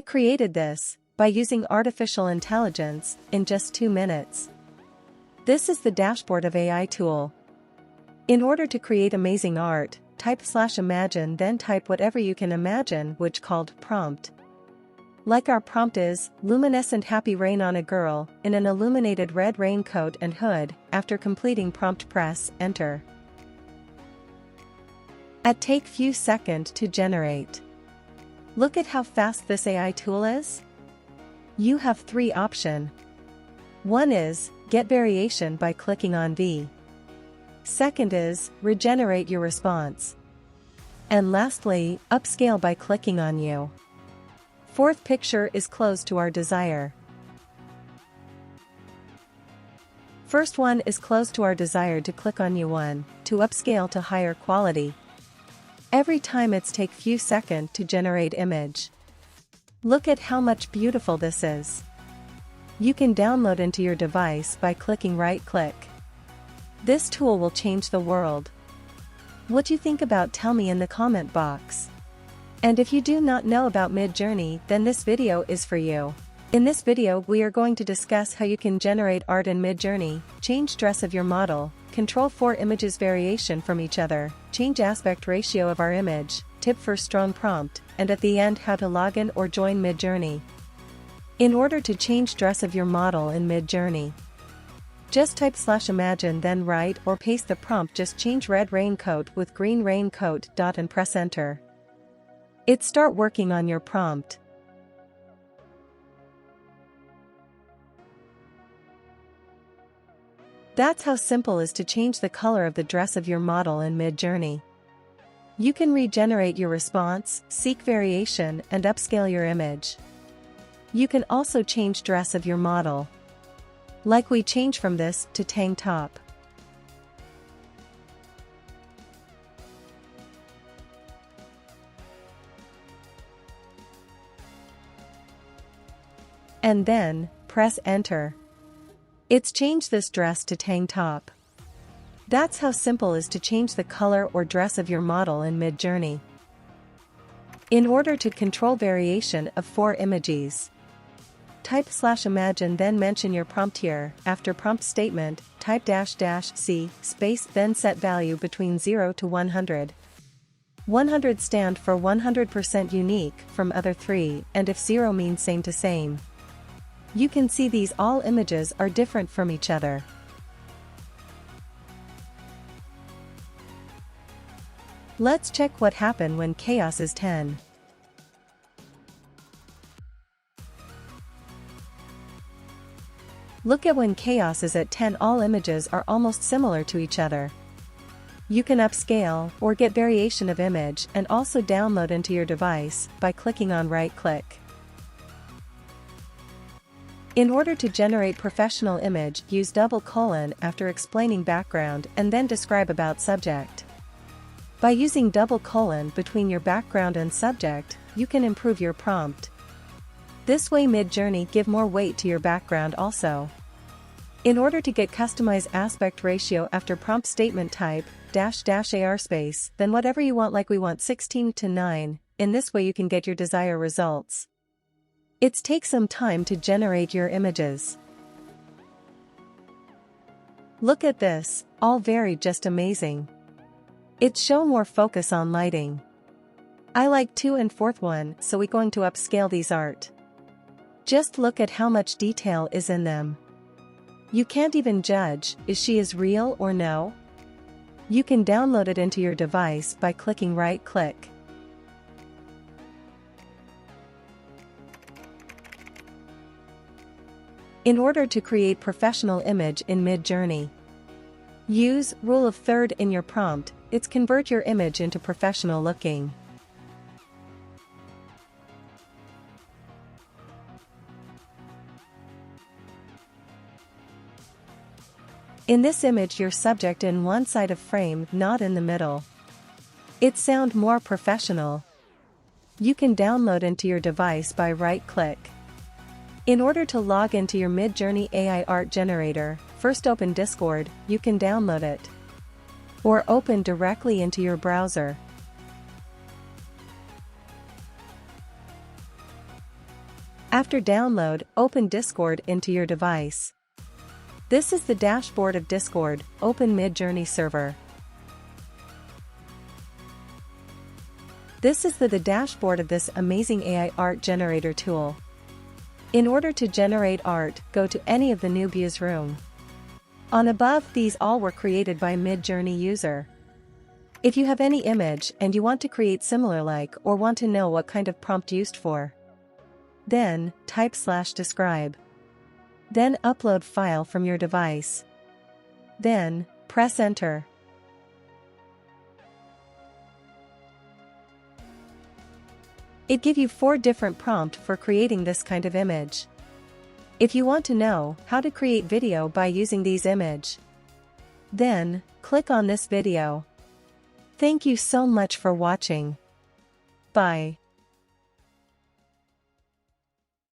created this by using artificial intelligence in just 2 minutes. This is the dashboard of AI tool. In order to create amazing art, type/imagine, then type whatever you can imagine, which called prompt. Like our prompt is, luminescent happy rain on a girl, in an illuminated red raincoat and hood. After completing prompt, press enter. It take few seconds to generate. Look at how fast this AI tool is. You have 3 options. One is, get variation by clicking on V. Second is, regenerate your response. And lastly, upscale by clicking on U. Fourth picture is close to our desire. First one is close to our desire to click on U1, to upscale to higher quality. Every time it's take few seconds to generate image. Look at how much beautiful this is. You can download into your device by clicking right click. This tool will change the world. What do you think about? Tell me in the comment box. And if you do not know about Midjourney, then this video is for you. In this video we are going to discuss how you can generate art in Midjourney, change dress of your model, control 4 images variation from each other, change aspect ratio of our image, tip for strong prompt, and at the end how to log in or join Midjourney. In order to change dress of your model in Midjourney, just type/imagine, then write or paste the prompt. Just change red raincoat with green raincoat. And press enter. It start working on your prompt. That's how simple it is to change the color of the dress of your model in Midjourney. You can regenerate your response, seek variation, and upscale your image. You can also change dress of your model. Like we change from this to tank top. And then, press enter. It's changed this dress to tank top. That's how simple it is to change the color or dress of your model in Midjourney. In order to control variation of 4 images, type/imagine, then mention your prompt here. After prompt statement, type --c space, then set value between 0 to 100. 100 stand for 100% unique from other 3, and if 0 means same to same. You can see these all images are different from each other. Let's check what happened when chaos is 10. Look at when chaos is at 10, all images are almost similar to each other. You can upscale or get variation of image and also download into your device by clicking on right click. In order to generate professional image, use ; after explaining background and then describe about subject. By using ; between your background and subject, you can improve your prompt. This way Midjourney give more weight to your background also. In order to get customized aspect ratio, after prompt statement type --ar space, then whatever you want, like we want 16:9, in this way you can get your desired results. It takes some time to generate your images. Look at this, all very just amazing. It show more focus on lighting. I like 2 and 4th one, so we going to upscale these art. Just look at how much detail is in them. You can't even judge, is she real or no? You can download it into your device by clicking right click. In order to create professional image in Midjourney, use rule of third in your prompt. It's convert your image into professional looking. In this image your subject in one side of frame, not in the middle. It sound more professional. You can download into your device by right click. In order to log into your Midjourney AI art generator, first open Discord, you can download it. Or open directly into your browser. After download, open Discord into your device. This is the dashboard of Discord. Open Midjourney server. This is the dashboard of this amazing AI art generator tool. In order to generate art, go to any of the Nubia's room. On above, these all were created by Midjourney user. If you have any image and you want to create similar like or want to know what kind of prompt used for, then type /describe. Then upload file from your device. Then press enter. It gives you 4 different prompts for creating this kind of image. If you want to know how to create video by using these image, then click on this video. Thank you so much for watching. Bye.